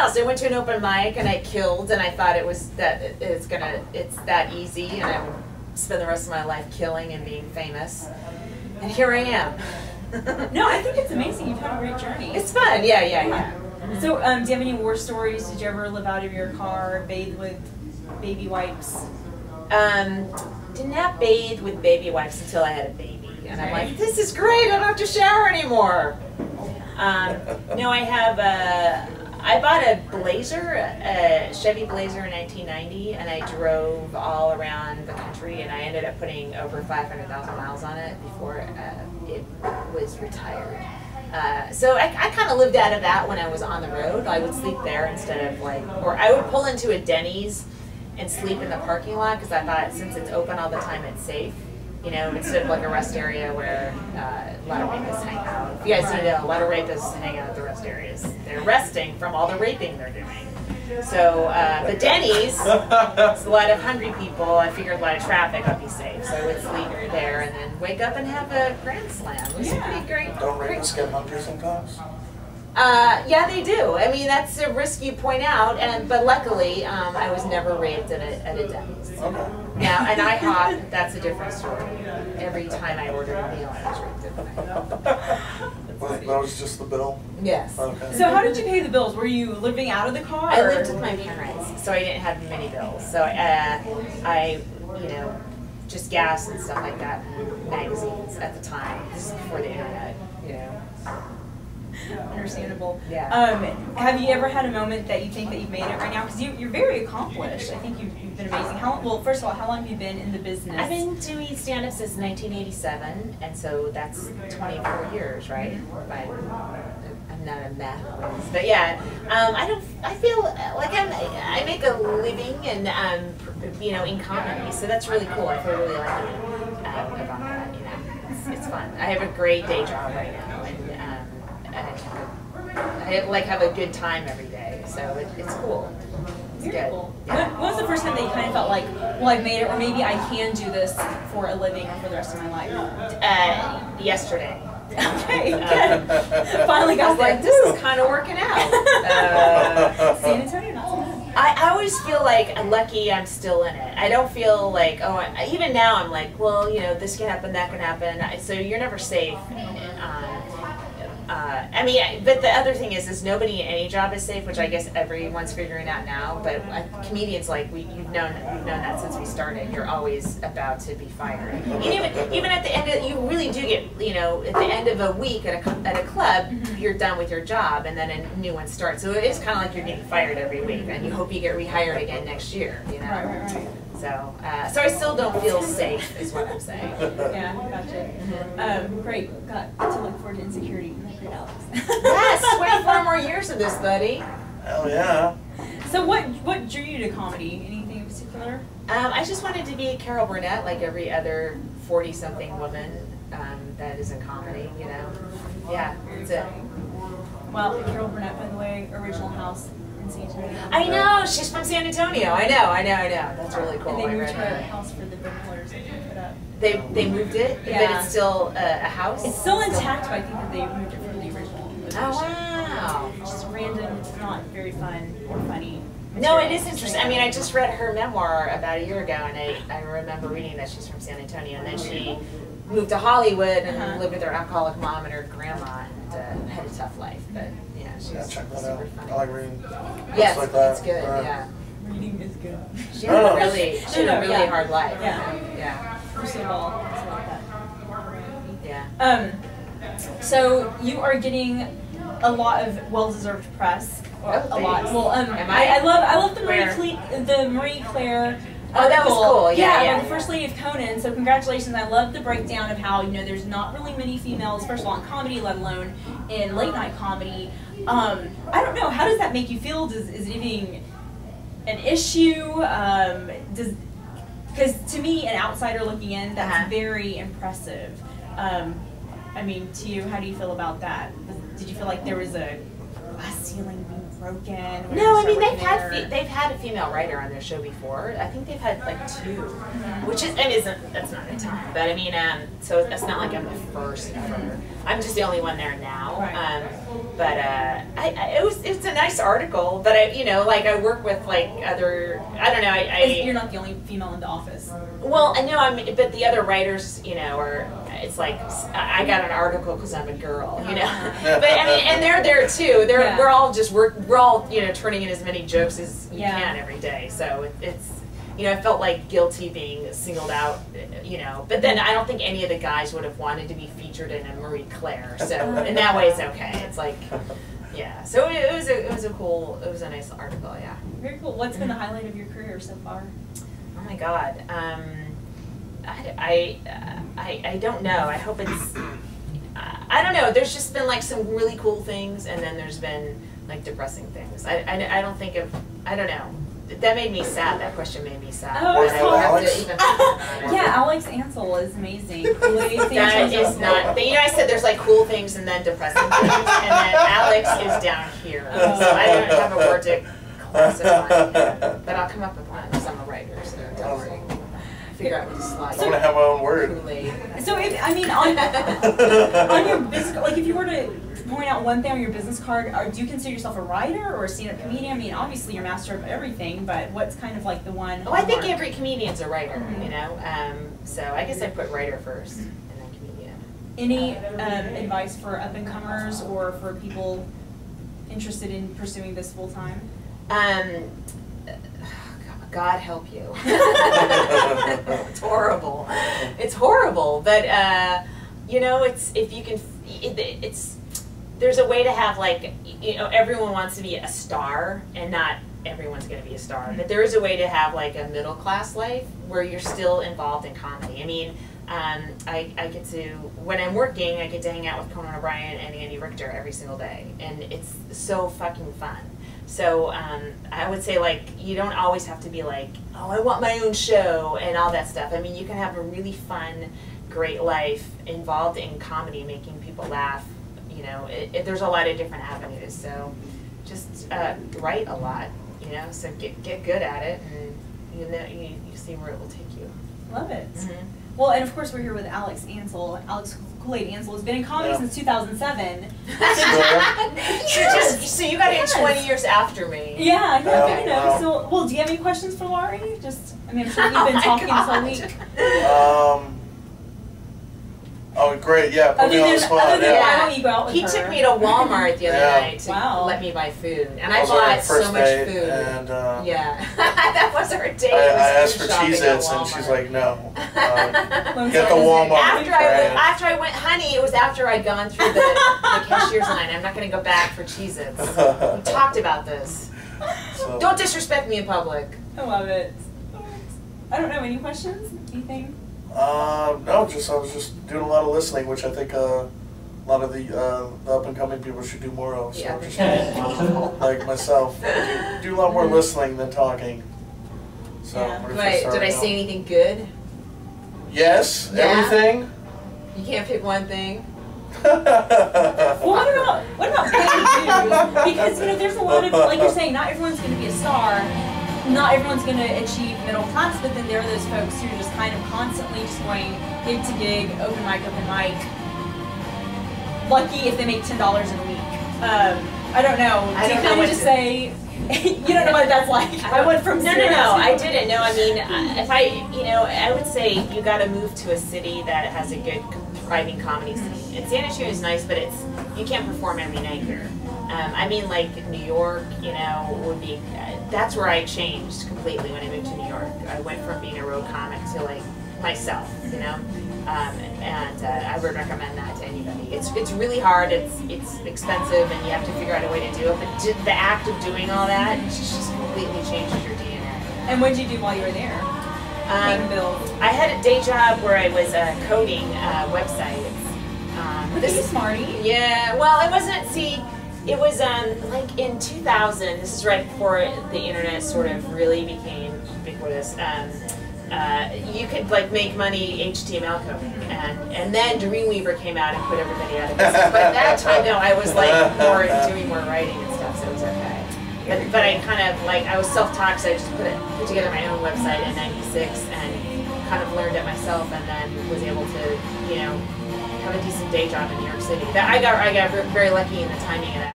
else. I went to an open mic and I killed, and I thought it's that easy, and I would spend the rest of my life killing and being famous. And here I am. No, I think it's amazing. You've had a great journey. It's fun. Yeah. So, do you have any war stories? Did you ever live out of your car, bathe with baby wipes? Did not bathe with baby wipes until I had a baby. And I'm like, this is great, I don't have to shower anymore. No, I bought a Blazer, a Chevy Blazer in 1990, and I drove all around the country, and I ended up putting over 500,000 miles on it before it was retired. So I kind of lived out of that when I was on the road. I would sleep there instead of or I would pull into a Denny's and sleep in the parking lot because I thought since it's open all the time, it's safe. Instead of like a rest area where a lot of rapists hang out. If you guys don't know, a lot of rapists hang out at the rest areas. They're resting from all the raping they're doing. So the Denny's, it's a lot of hungry people. I figured a lot of traffic, I'd be safe. So I would sleep there and then wake up and have a grand slam. It was pretty great. Don't rapists get hungry sometimes? Yeah, they do. I mean, that's a risk you point out, but luckily, I was never raped at a Denny's. Okay. Now, an IHOP, that's a different story. Every time I ordered a meal, I was raped. Well, that was just the bill? Yes. Okay. So how did you pay the bills? Were you living out of the car? I lived with my parents, so I didn't have many bills. So I just gas and stuff like that, and magazines at the time. This is before the internet, Understandable. Yeah. Have you ever had a moment that you think that you've made it right now? Because you're very accomplished. I think you've been amazing. First of all, how long have you been in the business? I've been doing stand-up since 1987, and so that's 24 years, right? I'm not a math whiz, but yeah. I feel like I make a living and in comedy, so that's really cool. I feel really lucky about that. It's fun. I have a great day job right now, and I have a good time every day, so it's cool. It's good. Cool. Yeah. When was the first time that you kind of felt like, well, I've made it, or maybe I can do this for a living or for the rest of my life? Yesterday. Okay, good. Finally got like, this is kind of working out. San Antonio, not so bad. I always feel like I'm lucky I'm still in it. I don't feel like, even now I'm like, well, this can happen, that can happen. So you're never safe. But the other thing is nobody in any job is safe, which I guess everyone's figuring out now. But comedians, we've known that since we started. You're always about to be fired. And even at the end, you really do get, at the end of a week at a club, you're done with your job, and then a new one starts. So it is kind of like you're getting fired every week, and you hope you get rehired again next year. Right. So I still don't feel safe, is what I'm saying. Yeah, gotcha. Great. Got to look forward to Insecurity. Great, Alex. Yes, 24 more years of this, buddy. Hell yeah. So what drew you to comedy? Anything in particular? I just wanted to be Carol Burnett, like every other 40-something woman that is in comedy. Yeah, that's it. Well, Carol Burnett, by the way, original house. San Antonio. I know, she's from San Antonio. I know. That's really cool. And they moved her house for the book pillars that they put up. They moved it, yeah. But it's still a house. It's still intact, but I think that they moved it from the original. Oh wow! Just random, not very fun or funny. No, it is interesting. I mean, I just read her memoir about a year ago, and I remember reading that she's from San Antonio, and then she moved to Hollywood and lived with her alcoholic mom and her grandma, and had a tough life, but. She's check that super out. funny. I like reading. Yes, like that. it's good. Yeah. Reading is good. She had a really hard life. Yeah. First of all, it's like that. Yeah. So you are getting a lot of well-deserved press. Oh, a lot. Well, Am I love the Where? Marie Claire. Oh, that was cool. Yeah. The First Lady of Conan. So congratulations. I love the breakdown of how there's not really many females, first of all, in comedy, let alone in late night comedy. I don't know. How does that make you feel? Is it even an issue? Because to me, an outsider looking in, that's very impressive. To you, how do you feel about that? Did you feel like there was a glass ceiling being broken? No, I mean they've had a female writer on their show before. I think they've had like 2, which is that's not a ton, but so it's not like I'm the first ever. I'm just the only one there now. Right. but it's a nice article. But I work with like other, I don't know. You're not the only female in the office. Well, I know but the other writers, are. It's like I got an article because I'm a girl, But I mean, and they're there too. We're all turning in as many jokes as you can every day. So it's. I felt like guilty being singled out, But then I don't think any of the guys would have wanted to be featured in a Marie Claire. So in that way, it's okay. It's like, yeah. So it was a nice article. Yeah. Very cool. What's been the highlight of your career so far? Oh my God. I don't know. I hope it's. I don't know. There's just been like some really cool things, and then there's been like depressing things. I don't think of. I don't know. That made me sad. That question made me sad. Oh, Alex? Yeah, Alex Ansel is amazing. That is not. I said there's like cool things and then depressing things, and then Alex is down here. So I don't have a word to classify him, but I'll come up with one because I'm a writer. So don't worry. Figure out what to slide. I'm gonna have my own word. Kool-Aid. So on your business, like if you were to point out one thing on your business card, do you consider yourself a writer or a stand-up comedian? I mean, obviously you're master of everything, but what's kind of like the one? Oh, I think every comedian's a writer, So I guess I put writer first and then comedian. Any advice for up-and-comers or for people interested in pursuing this full-time? God help you. It's horrible. It's horrible, but it's if you can. There's a way to have like everyone wants to be a star, and not everyone's going to be a star. But there is a way to have like a middle class life where you're still involved in comedy. I mean, I get to when I'm working, I get to hang out with Conan O'Brien and Andy Richter every single day, and it's so fucking fun. So I would say like you don't always have to be like, oh, I want my own show and all that stuff. I mean, you can have a really fun, great life involved in comedy, making people laugh. There's a lot of different avenues. So just write a lot. So get good at it, and you see where it will take you. Love it. Mm-hmm. Well, and of course we're here with Alex Ansel. Alex Kool-Aid Ansel has been in comedy since 2007. So you got in 20 years after me. Yeah. Wow. So, well, do you have any questions for Laurie? I'm sure you've been talking this whole week. Oh, great! Yeah, put me on the spot. He took me to Walmart the other night to let me buy food, and I bought so much food. And, that was our date. I asked for Cheez-Its, and she's like, "No, get the Walmart." After I went, honey, it was after I'd gone through the cashier's line. I'm not going to go back for Cheez-Its. We talked about this. So. Don't disrespect me in public. I love it. I don't know. Any questions? Anything? No, I was just doing a lot of listening, which I think a lot of the up and coming people should do more of. So just like myself, do a lot more listening than talking. So Wait, did I say anything good? Yes, everything. You can't pick one thing. Well, what about paying dues? Because there's a lot of, like you're saying, not everyone's going to be a star. Not everyone's going to achieve middle class, but then there are those folks who are just kind of constantly just going gig to gig, open mic, lucky if they make $10 in a week. I don't know. Do you kind of just say, you don't know what that's like? I went from No, I didn't. No, I mean, if I would say you got to move to a city that has a good thriving comedy scene. And San Antonio is nice, but you can't perform every night here. I mean, like New York, would be. That's where I changed completely when I moved to New York. I went from being a road comic to like myself, and I would recommend that to anybody. It's really hard. It's expensive, and you have to figure out a way to do it. But the act of doing all that just completely changes your DNA. And what did you do while you were there? I had a day job where I was coding websites. Look at you, smarty. Yeah. Well, it wasn't. It was like in 2000. This is right before the internet sort of really became ubiquitous. You could like make money HTML coding, and then Dreamweaver came out and put everybody out of business. But at that time, though, I was like doing more writing and stuff, so it was okay. But I kind of like I was self-taught, so I just put together my own website in '96 and kind of learned it myself, and then was able to have a decent day job in New York City. I got very lucky in the timing of that.